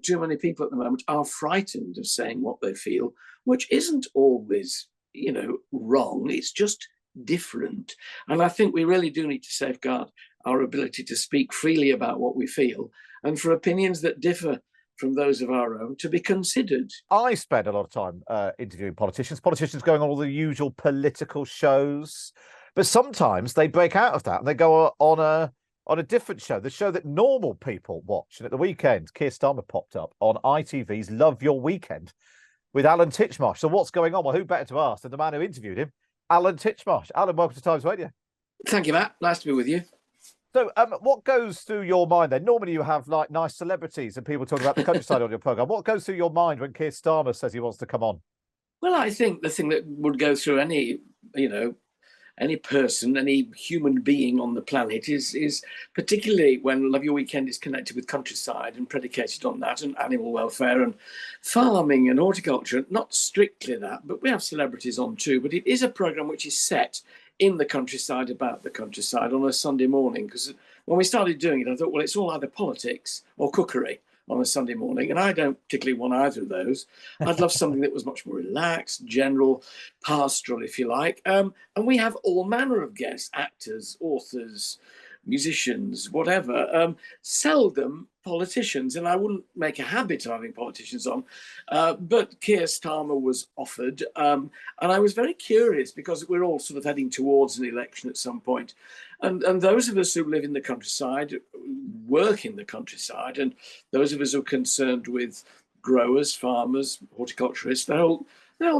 too many people at the moment are frightened of saying what they feel, which isn't always, wrong. It's just different. And I think we really do need to safeguard our ability to speak freely about what we feel and for opinions that differ from those of our own to be considered. I spend a lot of time interviewing politicians going on all the usual political shows, but sometimes they break out of that and they go on a different show, the show that normal people watch. And at the weekend, Keir Starmer popped up on ITV's Love Your Weekend with Alan Titchmarsh. So what's going on? Well, who better to ask than the man who interviewed him, Alan Titchmarsh. Alan, welcome to Times Radio. Thank you, Matt. Nice to be with you. So what goes through your mind then? Normally you have like nice celebrities and people talking about the countryside on your programme. What goes through your mind when Keir Starmer says he wants to come on? Well, I think the thing that would go through any person, any human being on the planet is particularly when Love Your Weekend is connected with countryside and predicated on that and animal welfare and farming and horticulture. Not strictly that, but we have celebrities on too. But it is a programme which is set in the countryside, about the countryside on a Sunday morning. Because when we started doing it, I thought, well, it's all either politics or cookery on a Sunday morning, and I don't particularly want either of those. I'd love something that was much more relaxed, general, pastoral, if you like. And we have all manner of guests, actors, authors, musicians, whatever. Seldom politicians, and I wouldn't make a habit of having politicians on, but Keir Starmer was offered, and I was very curious because we're all sort of heading towards an election at some point. And those of us who live in the countryside, work in the countryside, and those of us who are concerned with growers, farmers, horticulturists, the whole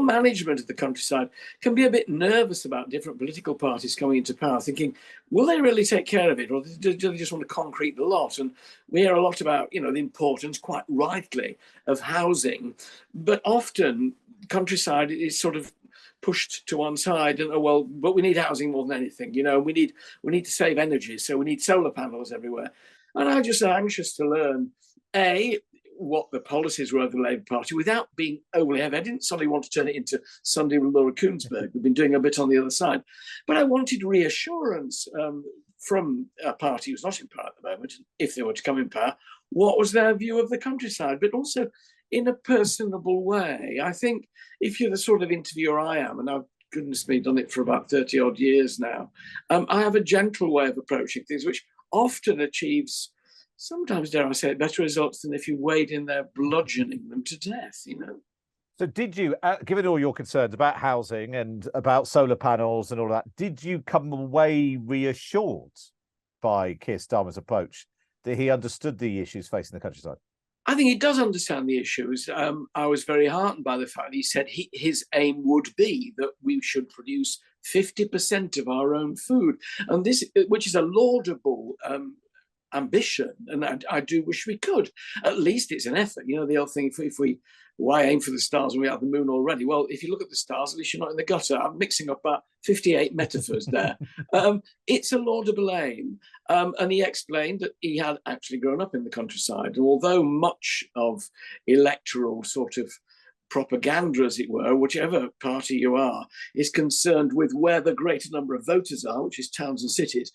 management of the countryside can be a bit nervous about different political parties coming into power, thinking, will they really take care of it, or do they just want to concrete the lot? And we hear a lot about, the importance, quite rightly, of housing, but often countryside is sort of pushed to one side, and but we need housing more than anything. We need to save energy, so we need solar panels everywhere. And I'm just anxious to learn, what the policies were of the Labour Party without being overly heavy. I didn't suddenly want to turn it into Sunday with Laura Koonsberg. We've been doing a bit on the other side. But I wanted reassurance from a party who's not in power at the moment, if they were to come in power, what was their view of the countryside, but also in a personable way. I think if you're the sort of interviewer I am, and I've, goodness me, done it for about 30 odd years now, I have a gentle way of approaching things, which often achieves, sometimes, dare I say it, better results than if you wade in there bludgeoning them to death, So did you, given all your concerns about housing and about solar panels and all that, did you come away reassured by Keir Starmer's approach that he understood the issues facing the countryside? I think he does understand the issues. I was very heartened by the fact that he said his aim would be that we should produce 50% of our own food, and this, which is a laudable ambition, and I do wish we could. At least it's an effort. The old thing, if we why aim for the stars when we have the moon already? Well, if you look at the stars, at least you're not in the gutter. I'm mixing up about 58 metaphors there. It's a laudable aim. And he explained that he had actually grown up in the countryside. And although much of electoral sort of propaganda, as it were, whichever party you are, is concerned with where the greater number of voters are, which is towns and cities,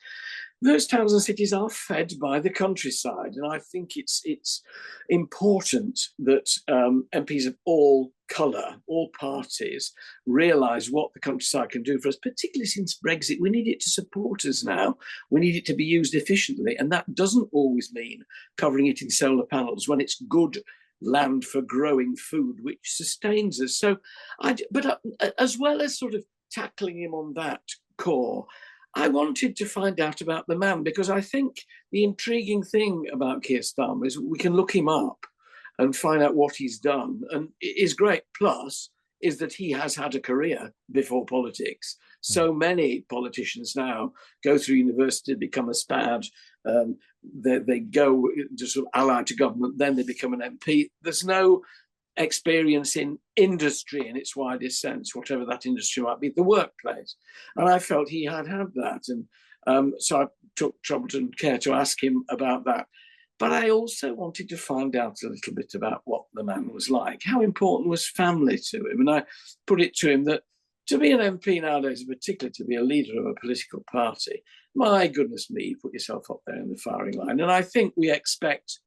those towns and cities are fed by the countryside. And I think it's important that MPs of all colour, all parties, realise what the countryside can do for us, particularly since Brexit. We need it to support us now. We need it to be used efficiently. And that doesn't always mean covering it in solar panels when it's good land for growing food, which sustains us. So, but as well as sort of tackling him on that core, I wanted to find out about the man, because I think the intriguing thing about Keir Starmer is we can look him up and find out what he's done. And his great plus is that he has had a career before politics. So many politicians now go through university, become a SPAD, they go to sort of allied to government, then they become an MP. There's no experience in industry in its widest sense, whatever that industry might be, the workplace. And I felt he had that. And so I took trouble and care to ask him about that. But I also wanted to find out a little bit about what the man was like. How important was family to him? And I put it to him that to be an MP nowadays, particularly to be a leader of a political party, my goodness me, you put yourself up there in the firing line. And I think we expect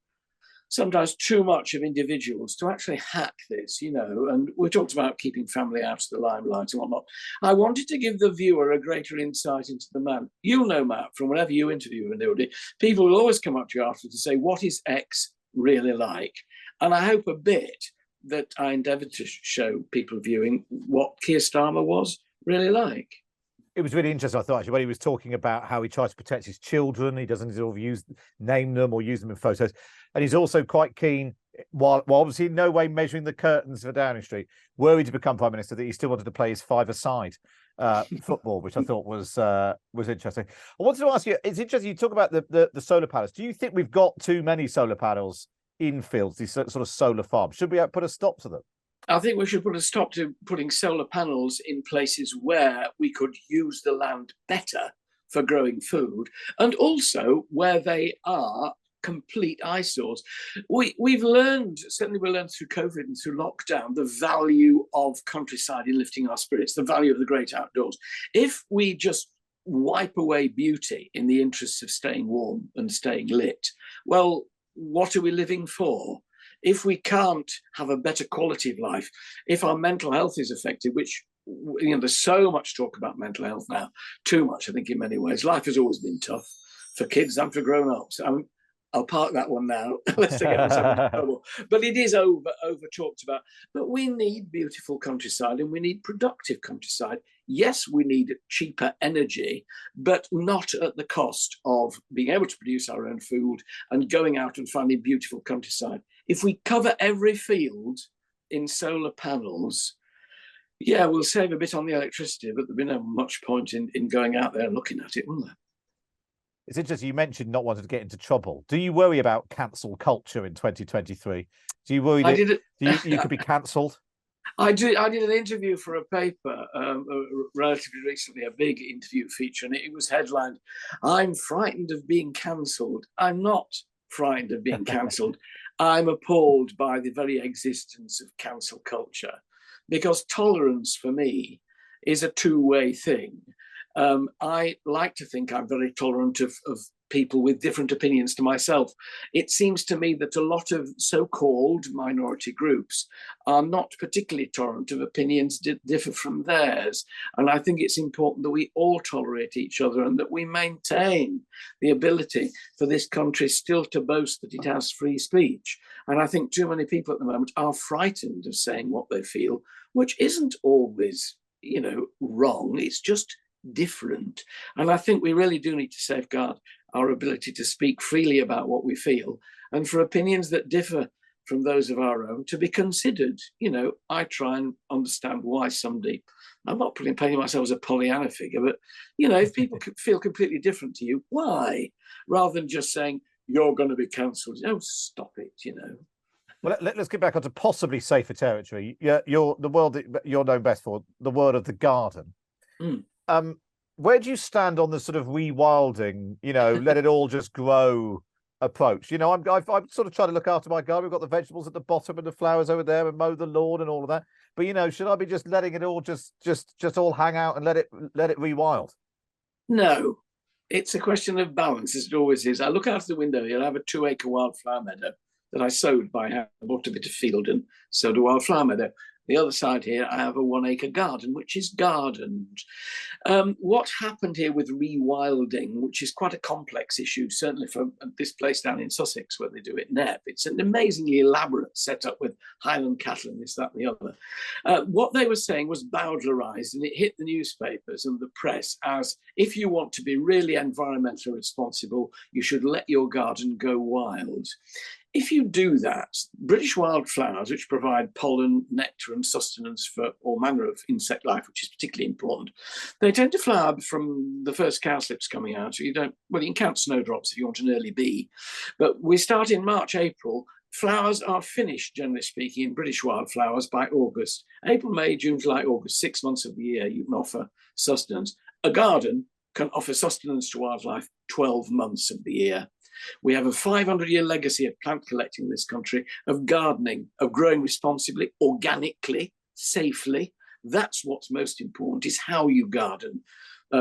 sometimes too much of individuals to actually hack this, and we talked about keeping family out of the limelight and whatnot. I wanted to give the viewer a greater insight into the man. You'll know, Matt, from whenever you interview anybody, people will always come up to you after to say, what is X really like? And I hope a bit that I endeavoured to show people viewing what Keir Starmer was really like. It was really interesting, I thought, actually, when he was talking about how he tries to protect his children. He doesn't sort of name them or use them in photos. And he's also quite keen, while obviously in no way measuring the curtains for Downing Street, were he to become Prime Minister, that he still wanted to play his five-a-side football, which I thought was interesting. I wanted to ask you, it's interesting, you talk about the solar panels. Do you think we've got too many solar panels in fields, these sort of solar farms? Should we put a stop to them? I think we should put a stop to putting solar panels in places where we could use the land better for growing food, and also where they are complete eyesores. We've learned, certainly we learned through COVID and through lockdown, the value of countryside in lifting our spirits, the value of the great outdoors. If we just wipe away beauty in the interests of staying warm and staying lit, well, what are we living for? If we can't have a better quality of life, if our mental health is affected, which, there's so much talk about mental health now, too much, I think, in many ways. Life has always been tough for kids and for grown-ups. I'll park that one now. Let's get myself into trouble. But it is over talked about. But we need beautiful countryside and we need productive countryside. Yes, we need cheaper energy, but not at the cost of being able to produce our own food and going out and finding beautiful countryside. If we cover every field in solar panels, yeah, we'll save a bit on the electricity, but there'll be no much point in going out there and looking at it, will there? It's interesting, you mentioned not wanting to get into trouble. Do you worry about cancel culture in 2023? Do you worry that you could be cancelled? I did an interview for a paper relatively recently, a big interview feature, and it was headlined, "I'm frightened of being cancelled." I'm not frightened of being cancelled. I'm appalled by the very existence of cancel culture, because tolerance for me is a two-way thing. I like to think I'm very tolerant of people with different opinions to myself. It seems to me that a lot of so-called minority groups are not particularly tolerant of opinions that differ from theirs. And I think it's important that we all tolerate each other and that we maintain the ability for this country still to boast that it has free speech. And I think too many people at the moment are frightened of saying what they feel, which isn't always, wrong. It's just different. And I think we really do need to safeguard our ability to speak freely about what we feel, and for opinions that differ from those of our own to be considered. I try and understand why somebody, I'm not painting myself as a Pollyanna figure, but, if people feel completely different to you, why? Rather than just saying, you're going to be cancelled. Oh, stop it, Well, let's get back onto possibly safer territory. You're the world that you're known best for, the world of the garden. Where do you stand on the sort of rewilding, let it all just grow approach? I'm sort of trying to look after my garden. We've got the vegetables at the bottom and the flowers over there, and mow the lawn and all of that. But should I be just letting it all just all hang out and let it rewild? No, it's a question of balance, as it always is. I look out of the window here. I have a 2-acre wildflower meadow that I sowed by hand. I bought a bit of field and sowed a wildflower meadow. The other side here, I have a 1-acre garden, which is gardened. What happened here with rewilding, which is quite a complex issue, certainly for this place down in Sussex where they do it, Nep. It's an amazingly elaborate setup with Highland cattle and this, that, and the other. What they were saying was bowdlerized, and it hit the newspapers and the press as, if you want to be really environmentally responsible, you should let your garden go wild. If you do that, British wildflowers, which provide pollen, nectar, and sustenance for all manner of insect life, which is particularly important, they tend to flower from the first cowslips coming out. You can count snowdrops if you want an early bee. But we start in March, April. Flowers are finished, generally speaking, in British wildflowers by August. April, May, June, July, August, 6 months of the year, you can offer sustenance. A garden can offer sustenance to wildlife 12 months of the year. We have a 500-year legacy of plant collecting in this country, of gardening, of growing responsibly, organically, safely. That's what's most important, is how you garden,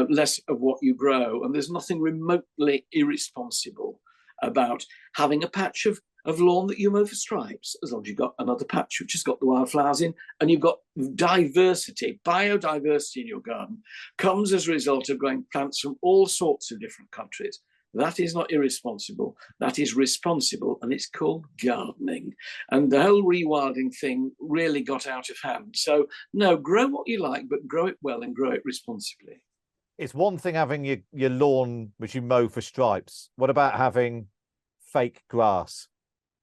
less of what you grow. And there's nothing remotely irresponsible about having a patch of of lawn that you mow for stripes, as long as you've got another patch which has got the wildflowers in, and you've got diversity, biodiversity in your garden, comes as a result of growing plants from all sorts of different countries. That is not irresponsible. That is responsible, and it's called gardening. And the whole rewilding thing really got out of hand. So, no, grow what you like, but grow it well and grow it responsibly. It's one thing having your lawn which you mow for stripes. What about having fake grass?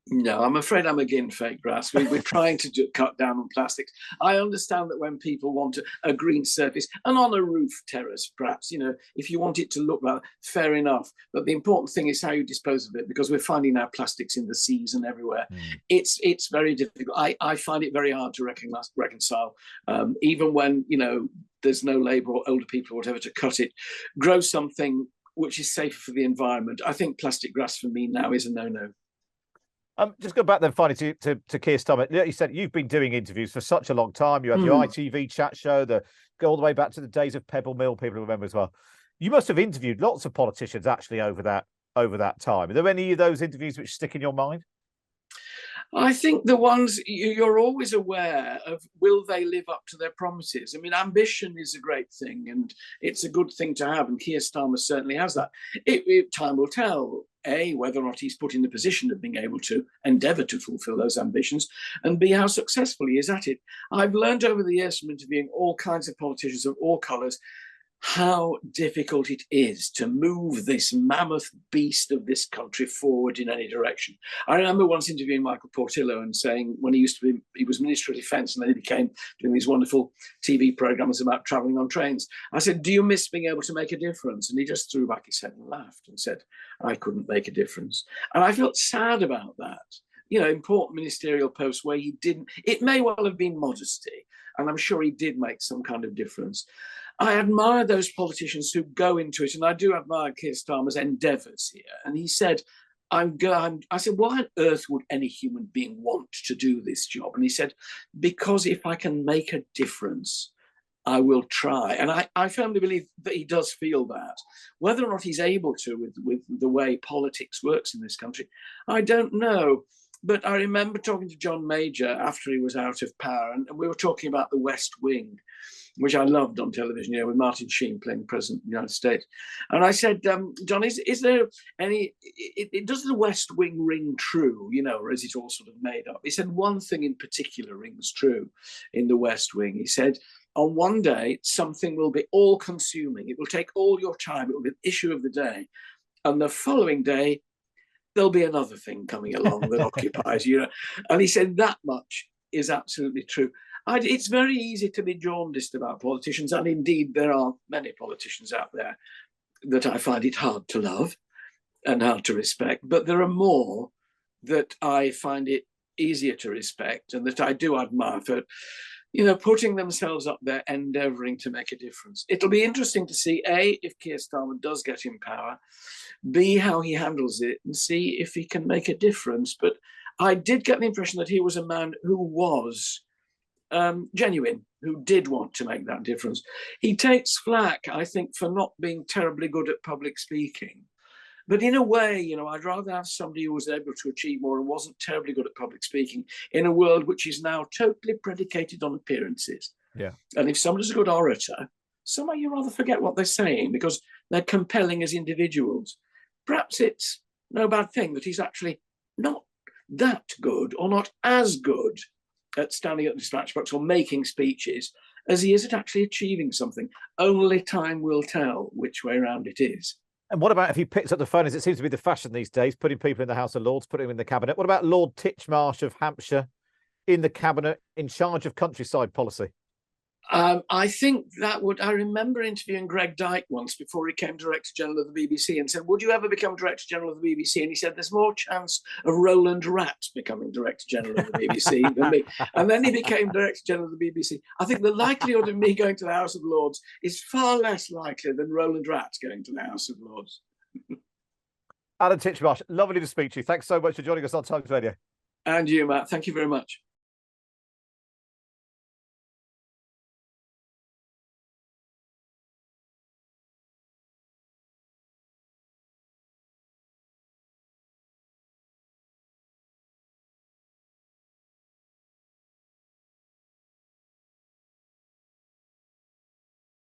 No, I'm afraid I'm against fake grass. We're trying to cut down on plastics. I understand that when people want a green surface, and on a roof terrace, perhaps, if you want it to look like, fair enough. But the important thing is how you dispose of it, because we're finding now plastics in the seas and everywhere. It's very difficult. I find it very hard to reconcile, even when, there's no labour or older people or whatever to cut it. Grow something which is safer for the environment. I think plastic grass for me now is a no-no. Just go back then finally to Keir Starmer. You said you've been doing interviews for such a long time. You had your ITV chat show, go all the way back to the days of Pebble Mill, people remember as well. You must have interviewed lots of politicians actually over that time. Are there any of those interviews which stick in your mind? I think the ones you're always aware of, will they live up to their promises? I mean, ambition is a great thing, and it's a good thing to have, and Keir Starmer certainly has that. Time will tell, A, whether or not he's put in the position of being able to endeavour to fulfil those ambitions, and B, how successful he is at it. I've learned over the years from interviewing all kinds of politicians of all colours how difficult it is to move this mammoth beast of this country forward in any direction. I remember once interviewing Michael Portillo and saying, when he was Minister of Defence, and then he became doing these wonderful TV programmes about travelling on trains. I said, do you miss being able to make a difference? And he just threw back his head and laughed and said, I couldn't make a difference. And I felt sad about that. Important ministerial posts where he didn't, it may well have been modesty, and I'm sure he did make some kind of difference. I admire those politicians who go into it, and I do admire Keir Starmer's endeavours here. And he said, I said, why on earth would any human being want to do this job? And he said, because if I can make a difference, I will try. And I firmly believe that he does feel that. Whether or not he's able to with the way politics works in this country, I don't know. But I remember talking to John Major after he was out of power, and we were talking about the West Wing, which I loved on television, with Martin Sheen playing President of the United States. And I said, John, is there any, does the West Wing ring true, or is it all sort of made up? He said, one thing in particular rings true in the West Wing. He said, on one day, something will be all-consuming. It will take all your time. It will be an issue of the day. And the following day, there'll be another thing coming along that occupies you. And he said that much is absolutely true. It's very easy to be jaundiced about politicians, and indeed there are many politicians out there that I find it hard to love and hard to respect, but there are more that I find it easier to respect and that I do admire for, putting themselves up there, endeavouring to make a difference. It'll be interesting to see, A, if Keir Starmer does get in power, B, how he handles it, and C, if he can make a difference. But I did get the impression that he was a man who was genuine, who did want to make that difference. He takes flack, I think, for not being terribly good at public speaking. But in a way, I'd rather have somebody who was able to achieve more and wasn't terribly good at public speaking in a world which is now totally predicated on appearances. Yeah. And if somebody's a good orator, somehow you rather forget what they're saying because they're compelling as individuals. Perhaps it's no bad thing that he's actually not that good or not as good at standing at the dispatch box or making speeches as he is at actually achieving something. Only time will tell which way around it is. And what about if he picks up the phone, as it seems to be the fashion these days, putting people in the House of Lords, putting them in the cabinet? What about Lord Titchmarsh of Hampshire in the cabinet, in charge of countryside policy? I think that would. I remember interviewing Greg Dyke once before he became Director General of the BBC and said, would you ever become Director General of the BBC? And he said, there's more chance of Roland Ratt becoming Director General of the BBC than me. And then he became Director General of the BBC. I think the likelihood of me going to the House of Lords is far less likely than Roland Ratt going to the House of Lords. Alan Titchmarsh, lovely to speak to you. Thanks so much for joining us on Times Radio. And you, Matt. Thank you very much.